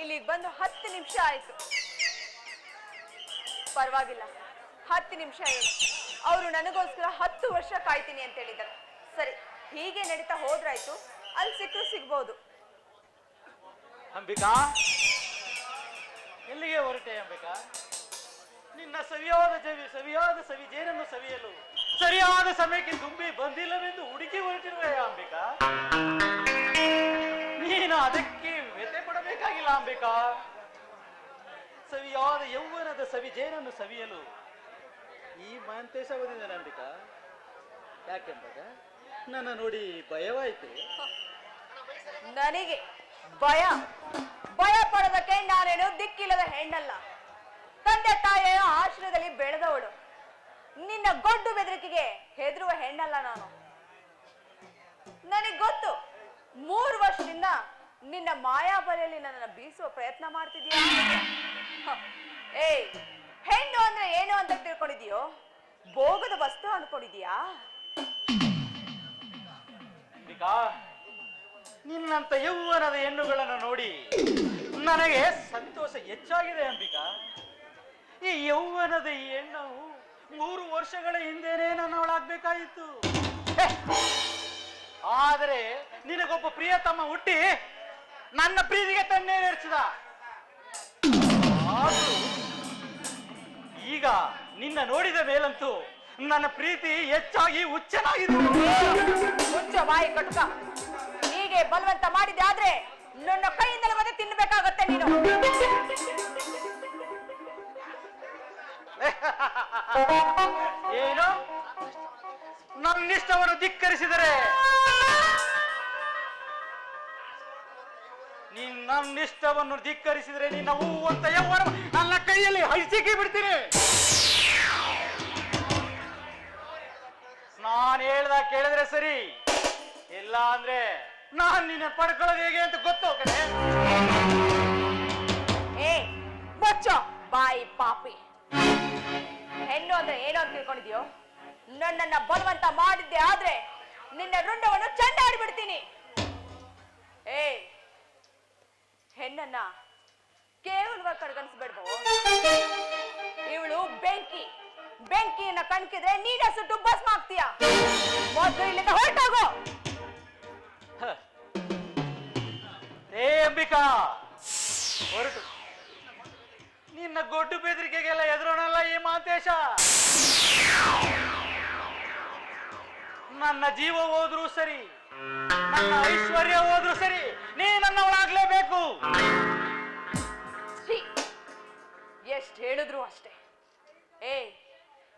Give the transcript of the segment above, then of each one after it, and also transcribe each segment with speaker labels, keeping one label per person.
Speaker 1: ಇಲ್ಲಿಗೆ ಬಂದು 10 ನಿಮಿಷ ಆಯ್ತು. ಪರವಾಗಿಲ್ಲ, 10 ನಿಮಿಷ ಏನು, ಅವರು ನನಗೋಸ್ಕರ 10 ವರ್ಷ ಕಾಯ್ತೀನಿ ಅಂತ ಹೇಳಿದ್ದಾರೆ. ಸರಿ, ಹೀಗೆ ನಡೀತಾ ಹೋದ್ರಾಯ್ತು, ಅಲ್ಲಿ ಸಿಕ್ಕರು ಸಿಗ್ಬೋದು.
Speaker 2: ಅಂಬಿಕಾ, ಎಲ್ಲಿಗೆ ಹೊರಟೆ ಅಂಬಿಕಾ? ನಿನ್ನ ಸವಿಯಾದ ಸವಿ ಜೇನನ್ನು ಸವಿಯಲು ಸರಿಯಾದ ಸಮಯಕ್ಕೆ ತುಂಬಿ ಬಂದಿಲ್ಲವೆಂದು ಹುಡುಕಿ ಹೊರಟಿರುವೆ ಅಂಬಿಕಾ. ನೀನು ಅದಕ್ಕೆ ವ್ಯತೆ ಕೊಡಬೇಕಾಗಿಲ್ಲ ಅಂಬಿಕಾ. ಸವಿಯಾದ ಯೌವನದ ಸವಿ ಜೇನನ್ನು ಸವಿಯಲು ಈ ಮಹಂತೇಶ ಬಂದಿದ್ದಾನೆ ಅಂಬಿಕಾ. ಯಾಕೆಂಬಾಗ ನನ್ನ ನೋಡಿ ಭಯವಾಯಿತು.
Speaker 1: ನನಗೆ ಭಯ ಪಡೋದಕ್ಕೆ ನಾನೇನು ದಿಕ್ಕಿಲ್ಲದ ಹೆಣ್ಣಲ್ಲ. ತಂದೆ ತಾಯಿಯ ಆಶ್ರಯದಲ್ಲಿ ಬೆಳೆದವಳು. ನಿನ್ನ ಗೊಡ್ಡು ಬೆದರಿಕೆಗೆ ಹೆದರುವ ಹೆಣ್ಣಲ್ಲ ನಾನು. ನನಗೆ ಗೊತ್ತು, 3 ವರ್ಷದಿಂದ ನಿನ್ನ ಮಾಯಾಬಲೆಯಲ್ಲಿ ನನ್ನನ್ನು ಬೀಸುವ ಪ್ರಯತ್ನ ಮಾಡ್ತಿದೀಯ. ಹೆಣ್ಣು ಅಂದ್ರೆ ಏನು ಅಂತ ತಿಳ್ಕೊಂಡಿದೀಯೋ? ಭೋಗದ ವಸ್ತು ಅನ್ಕೊಂಡಿದೀಯಾ?
Speaker 2: ನಿನ್ನಂತ ಯೌವನದ ಹೆಣ್ಣುಗಳನ್ನು ನೋಡಿ ನನಗೆ ಸಂತೋಷ ಹೆಚ್ಚಾಗಿದೆ ಅಂಬಿಕಾ. ಈ ಯೌವನದ ಈ ಹೆಣ್ಣು 3 ವರ್ಷಗಳ ಹಿಂದೆನೇ ನನ್ನವಳಾಗ್ಬೇಕಾಯಿತು. ಆದರೆ ನಿನಗೊಬ್ಬ ಪ್ರಿಯತಮ್ಮ ಹುಟ್ಟಿ ನನ್ನ ಪ್ರೀತಿಗೆ ತಣ್ಣೀರೆರಿಸಿದ. ಈಗ ನಿನ್ನ ನೋಡಿದ ಮೇಲಂತೂ ನನ್ನ ಪ್ರೀತಿ ಹೆಚ್ಚಾಗಿ ಹುಚ್ಚನಾಗಿದೆ.
Speaker 1: ಹುಚ್ಚ ಬಾಯಿ ಕಟ್ಕ. ಹೀಗೆ ಬಲವಂತ ಮಾಡಿದೆ ಆದ್ರೆ ನನ್ನ ಕೈಯಿಂದಲೇ ಮತ್ತೆ ತಿನ್ನಬೇಕಾಗತ್ತೆ ನೀನು.
Speaker 2: ಏನು? ನನ್ನಿಷ್ಟವನ್ನು ಧಿಕ್ಕರಿಸಿದರೆ ನನ್ನಿಷ್ಟವನ್ನು ಧಿಕ್ಕರಿಸಿದರೆ ನಿನ್ನ ಹೂವಂತ ಯೌವನ ನನ್ನ ಕೈಯಲ್ಲಿ ಹೈಸಿಕ್ಕಿ ಬಿಡ್ತೀನಿ. ನಾನು ಹೇಳ್ದ ಕೇಳಿದ್ರೆ ಸರಿ, ಇಲ್ಲ ಅಂದ್ರೆ ನಾನ್ ನಿನ್ನ ಪಡ್ಕೊಳ್ಳೋದು ಹೇಗೆ ಅಂತ ಗೊತ್ತು ಕಣೆ.
Speaker 1: ಬಚ್ಚೋ ಬಾಯಿ ಪಾಪಿ. ಹೆಣ್ಣು ಅಂದ್ರೆ ಏನೋ ಅಂತ ತಿಳ್ಕೊಂಡಿದ್ಯೋ? ನನ್ನನ್ನ ಬಲವಂತ ಮಾಡಿದ್ದೆ ಆದ್ರೆ ನಿನ್ನ ರುಂಡವನ್ನು ಚಂಡಾಡಿ ಬಿಡ್ತೀನಿ. ಹೆಣ್ಣನ್ನ ಕೇವಲವಾಗಿ ಕಡೆಗಣಿಸ್ಬೇಡ್ಬೋ. ಇವಳು ಬೆಂಕಿಯನ್ನ ಕಣ್ಕಿದ್ರೆ ನೀನೇ ಸುಟ್ಟು ಭಸ್ಮ ಆಗ್ತೀಯ. ಮೊದಲು ಇಲ್ಲಿಂದ ಹೊರಟೋಗು.
Speaker 2: ಅಂಬಿಕಾ, ಹೊರಟು. ನಿನ್ನ ಗೊಡ್ಡು ಬೆದರಿಕೆಗೆಲ್ಲ ಎದುರೋಣಲ್ಲ ಈ ಮಾತೇಶ. ನನ್ನ ಜೀವ ಹೋದ್ರು ಸರಿ, ನನ್ನ ಐಶ್ವರ್ಯ ಹೋದ್ರು ಸರಿ, ನೀ ನನ್ನವಳಾಗ್ಲೇಬೇಕು.
Speaker 1: ಎಷ್ಟು ಹೇಳಿದ್ರು ಅಷ್ಟೇ.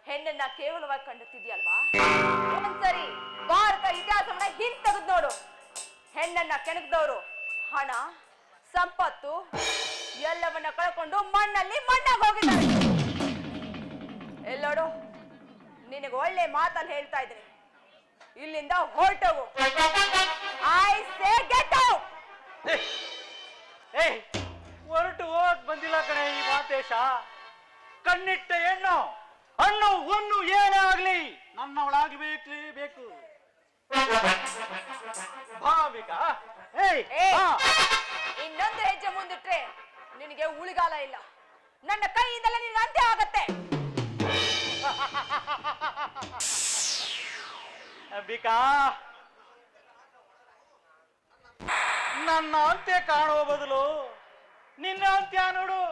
Speaker 1: ಹೆಣ್ಣನ್ನ ಕೇವಲವಾಗಿ ಕಂಡುತ್ತಿದ್ಯಲ್ವಾ? ಒಂದ್ಸರಿ ಭಾರತ ಇತಿಹಾಸವನ್ನ ಹಿಂತೆಗೆದು ನೋಡು. ಹೆಣ್ಣನ್ನ ಕೆಣಕದವರು ಹಣ ಸಂಪತ್ತು ಎಲ್ಲವನ್ನ ಕಳ್ಕೊಂಡು ಮಣ್ಣಲ್ಲಿ ಮಣ್ಣಾಗಿ ಹೋಗಿದ್ದಾರೆ. ಎಲ್ಲೋಡು, ನಿನಗೆ ಒಳ್ಳೆ ಮಾತಲ್ಲಿ ಹೇಳ್ತಾ ಇದ್ದೀನಿ, ಇಲ್ಲಿಂದ ಹೊರಟೋಗು. I say get out.
Speaker 2: ಹೊರಟು ಹೋಗ್ ಬಂದಿಲ್ಲ ಕಣೆ ಈ ಮಾತೇಶ. ಕಣ್ಣಿಟ್ಟ ಹೆಣ್ಣು ಹಣ್ಣು ಹೊನ್ನು ಏನೇ ಆಗ್ಲಿ ನನ್ನವಳಾಗಬೇಕು. ಭಾವಿಕಾ,
Speaker 1: ಇನ್ನೊಂದು ಹೆಜ್ಜೆ ಮುಂದಿಟ್ರೆ ನಿನಗೆ ಉಳಿಗಾಲ ಇಲ್ಲ. ನನ್ನ ಕೈಯಿಂದಲೇ ನಿನ್ನ ಅಂತ್ಯ ಆಗತ್ತೆ.
Speaker 2: ಅಂಬಿಕಾ, ನನ್ನ ಅಂತ್ಯ ಕಾಣುವ ಬದಲು ನಿನ್ನ ಅಂತ್ಯ ನೋಡು.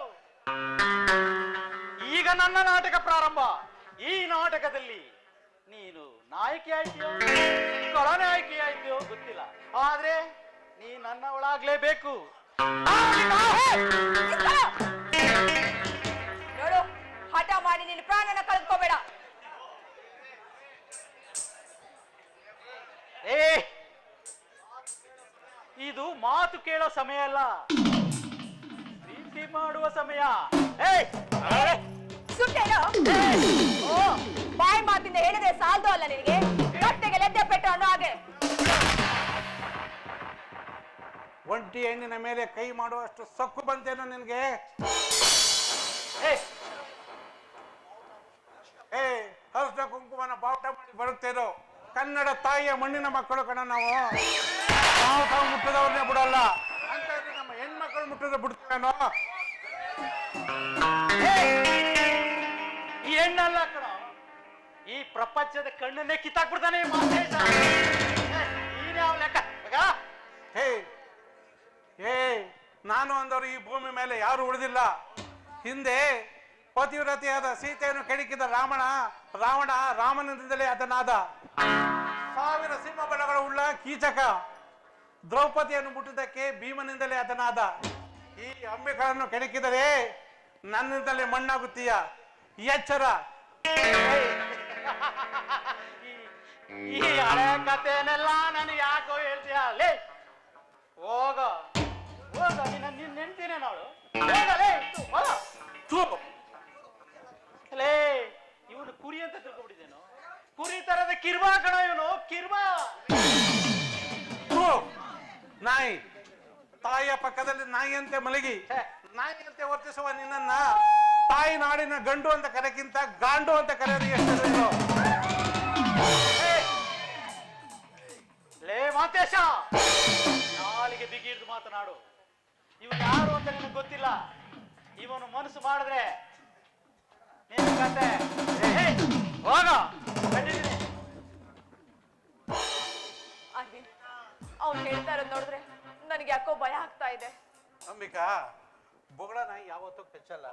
Speaker 2: ಈಗ ನನ್ನ ನಾಟಕ ಪ್ರಾರಂಭ. ಈ ನಾಟಕದಲ್ಲಿ ನೀನು ನಾಯಕಿ ಆಯ್ತೀಯೋ ಖಳನಾಯಕಿ ಆಯ್ತೀಯೋ ಗೊತ್ತಿಲ್ಲ, ಆದ್ರೆ ನೀ ನನ್ನವಳಾಗ್ಲೇಬೇಕು.
Speaker 1: ನೋಡು, ಹಠ ಮಾಡಿ ನಿನ್ನ ಪ್ರಾಣನ ಕಳ್ಕೋಬೇಡ.
Speaker 2: ಇದು ಮಾತು ಕೇಳೋ ಸಮಯ ಅಲ್ಲ, ಪ್ರೀತಿ ಮಾಡುವ ಸಮಯ.
Speaker 1: ಸುಟ್ಟೇನೋ? ಬಾಯಿ ಮಾತಿಂದ ಹೇಳಿದ್ರೆ ಸಾಲದು ಅಲ್ಲ ನಿನಗೆ, ಕಟ್ಟೆಗೆ ಲೆದ್ದೆ ಪೆಟ್ಟು ಅನ್ನೋ ಹಾಗೆ.
Speaker 3: ಒಂಟಿ ಹೆಣ್ಣಿನ ಮೇಲೆ ಕೈ ಮಾಡುವಷ್ಟು ಸೊಕ್ಕು ಬಂತೇನೋ ನಿನ್ಗೆ? ಹರ್ಷ ಕುಂಕುಮನ ಬಾವುಟ ಮಾಡಿ ಬರುತ್ತೇನೋ? ಕನ್ನಡ ತಾಯಿಯ ಮಣ್ಣಿನ ಮಕ್ಕಳು ಕಣ ನಾವು. ತಾವು ಮುಟ್ಟದವ್ರನ್ನೇ ಬಿಡಲ್ಲ ಅಂತ ನಮ್ಮ ಹೆಣ್ಮಕ್ಳು ಮುಟ್ಟಿದ್ರೆ ಬಿಡ್ತೀವೇನೋ?
Speaker 2: ಈ ಹೆಣ್ಣಲ್ಲ ಕಣ, ಈ ಪ್ರಪಂಚದ ಕಣ್ಣನ್ನೇ ಕಿತ್ತಾಕ್ಬಿಡ್ತಾನೆ ನೀನ್ ಯಾವ ಲೆಕ್ಕ?
Speaker 3: ಹೇ ಹೇ, ನಾನು ಅಂದವರು ಈ ಭೂಮಿ ಮೇಲೆ ಯಾರು ಉಳಿದಿಲ್ಲ. ಹಿಂದೆ ಪತಿವ್ರತೆಯಾದ ಸೀತೆಯನ್ನು ಕೆಣಕಿದ ರಾವಣ ರಾಮನಿಂದಲೇ ಅದನಾದ. ಸಾವಿರ ಸಿಂಹಬಲಗಳು ಉಳ್ಳ ಕೀಚಕ ದ್ರೌಪದಿಯನ್ನು ಮುಟ್ಟಿದ್ದಕ್ಕೆ ಭೀಮನಿಂದಲೇ ಅದನಾದ. ಈ ಅಂಬಿಗಳನ್ನು ಕೆಣಕಿದರೆ ನನ್ನಿಂದಲೇ ಮಣ್ಣಾಗುತ್ತೀಯ, ಎಚ್ಚರ.
Speaker 2: ಈ ಹಳೆ ಕಥೆನೆಲ್ಲ ನನಗೆ ಯಾಕೋ ಹೇಳ್ತೀಯ? ಲೇ ಹೋಗ ಹೋಗ, ನಿನ್ನ ನೆನ್ತೀನೆ ನಾಳು. ಲೇ, ಇವನು ಕುರಿ ಅಂತ ತಿಳ್ಕೊಬಿಟ್ಟಿದ್ದೇನು? ಕುರಿ ತರದ ಕಿರ್ಬಾ ಕಣ ಇವನು, ಕಿರ್ಬಾ.
Speaker 3: ನಾಯಿ, ತಾಯಿಯ ಪಕ್ಕದಲ್ಲಿ ನಾಯಿಯಂತೆ ಮಲಗಿ ನಾಯಿಯಂತೆ ವರ್ತಿಸುವ ನಿನ್ನನ್ನ ತಾಯಿ ನಾಡಿನ ಗಂಡು ಅಂತ ಕರೆಕ್ಕಿಂತ ಗಾಂಡು ಅಂತ ಕರೆಯೋದು ಎಷ್ಟು?
Speaker 2: ಲೇ ಮಾತೇಶ, ನಾಲಿಗೆ ಬಿಗಿಡ್ದು ಮಾತನಾಡು. ಇವನು ಯಾರು ಅಂತ ನಿನಗೆ ಗೊತ್ತಿಲ್ಲ. ಇವನು ಮನಸ್ಸು ಮಾಡಿದ್ರೆ ನಿನ್ನ ಕತೆ ಹೋಗ.
Speaker 1: ಅರವಿಂದ್, ಅವ್ನು ಹೇಳ್ತಾ ಇರೋದು ನೋಡಿದ್ರೆ ನನಗೆ ಯಾಕೋ ಭಯ ಆಗ್ತಾ ಇದೆ.
Speaker 3: ಅಂಬಿಕಾ, ಬೊಗಳ ನಾಯಿ ಯಾವತ್ತೂ ಕೆಚ್ಚಲ್ಲ.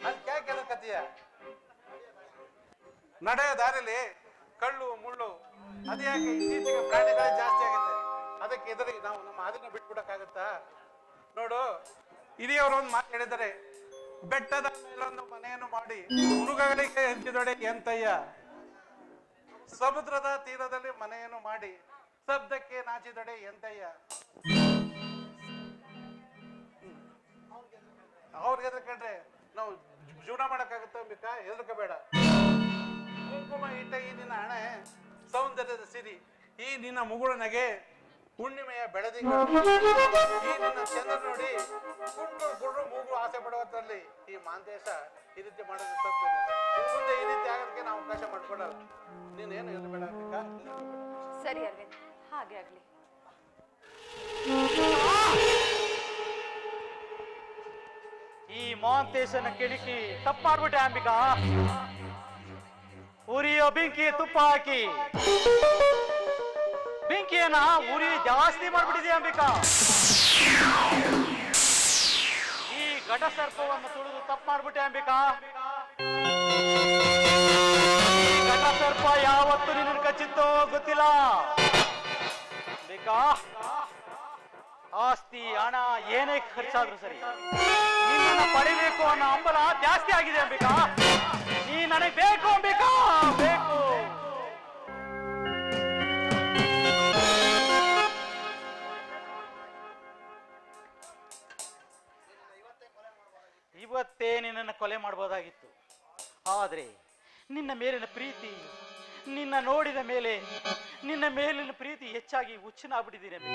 Speaker 3: ಅದು ಕ್ಯಾಕೆ ಕತ್ತೀಯ? ನಡೆಯೋ ದಾರಿಲಿ ಕಳ್ಳು ಮುಳ್ಳು ಅದೇ ಯಾಕೆ ಇತ್ತೀಚೆಗೆ ಪ್ರಾಣಿಗಳೇ ಜಾಸ್ತಿ ಆಗುತ್ತೆ. ಅದಕ್ಕೆ ಎದುರಿಗೆ ನಾವು ನಮ್ಮ ಹಾದಿನ ಬಿಟ್ಬಿಡಕ್ಕಾಗತ್ತಾ? ನೋಡು, ಹಿರಿಯವರು ಒಂದು ಮಾತು ಹೇಳಿದ್ದಾರೆ, ಬೆಟ್ಟದ ಮೇಲೊಂದು ಮನೆಯನ್ನು ಮಾಡಿ ಮೃಗಗಳಿಗೆ ಹಂಚಿದೊಡೆ ಎಂತಯ್ಯ, ಸಮುದ್ರದ ತೀರದಲ್ಲಿ ಮನೆಯನ್ನು ಮಾಡಿ ಶಬ್ದಕ್ಕೆ ನಾಚಿದೊಡೆ ಎಂತಯ್ಯ. ಅವ್ರಿಗೆ ಹೆದರ್ಕೊಂಡ್ರೆ ನಾವು ಜೀವನ ಮಾಡಕ್ಕಾಗುತ್ತೆ ಅಂಬಿಕಾ? ಹೆದರ್ಕೋಬೇಡ. ಕುಂಕುಮ ಇಟ್ಟ ಈ ನಿನ್ನ ಹಣೆ ಸೌಂದರ್ಯದ ಸಿರಿ, ಈ ನಿನ್ನ ಮುಗುಳು ನಗೆ ಹುಣ್ಣಿಮೆಯ ಬೆಳದಿಂಗಳು, ಈ ನಿನ್ನ ಚಂದ್ರ ನೋಡಿ ಗುಂಡು ಗುಂಡು ಮೂಗು ಆಸೆ ಪಡುವಲ್ಲಿ ಈ ಮಾಂತೇಶ ಈ ರೀತಿ ಮಾಡೋದು ತಪ್ಪು. ಮುಂದೆ ಈ ರೀತಿ ಆಗೋದಕ್ಕೆ ನಾವು ಅವಕಾಶ ಮಾಡ್ಕೊಡಲ್ಲ. ನೀನೇನು ಹೆದರ್ಬೇಡ ಅಂಬಿಕಾ.
Speaker 1: ಸರಿ ಅರವಿಂದ್, ಹಾಗೆ ಆಗ್ಲಿ.
Speaker 2: ಈ ಮಾಂತೇಶನ ಕೆಣಕಿ ತಪ್ಪಾಡ್ಬಿಟ್ಟೆ ಅಂಬಿಕಾ. ಉರಿಯೋ ಬೆಂಕಿ ತುಪ್ಪ ಹಾಕಿ ಬೆಂಕಿಯನ್ನ ಉರಿ ಜಾಸ್ತಿ ಮಾಡ್ಬಿಟ್ಟಿದೆ ಅಂಬಿಕಾ. ಈ ಘಟ ಸರ್ಪವನ್ನು ತುಳಿದು ತಪ್ಪು ಮಾಡ್ಬಿಟ್ಟೆ ಅಂಬಿಕಾ. ಈ ಘಟ ಸರ್ಪ ಯಾವತ್ತು ನಿನ್ನ ಕಚ್ಚಿತ್ತೋ ಗೊತ್ತಿಲ್ಲ ಅಂಬಿಕಾ. ಆಸ್ತಿ ಹಣ ಏನೇ ಖರ್ಚಾದ್ರೂ ಸರಿ, ನಿನ್ನನ್ನು ಪಡಿಬೇಕು ಅನ್ನೋ ಹಂಬಲ ಜಾಸ್ತಿ ಆಗಿದೆ ಅಂಬಿಕಾ. ನೀ ನನಗೆ ಬೇಕು ಅಂಬಿಕಾ, ಬೇಕು. ಇವತ್ತೇ ನಿನ್ನನ್ನು ಕೊಲೆ ಮಾಡಬಹುದಾಗಿತ್ತು. ಆದ್ರೆ ನಿನ್ನ ಮೇಲಿನ ಪ್ರೀತಿ, ನಿನ್ನ ನೋಡಿದ ಮೇಲೆ ನಿನ್ನ ಮೇಲಿನ ಪ್ರೀತಿ ಹೆಚ್ಚಾಗಿ ಹುಚ್ಚನಾಗ್ಬಿಟ್ಟಿದ್ದೀನಿ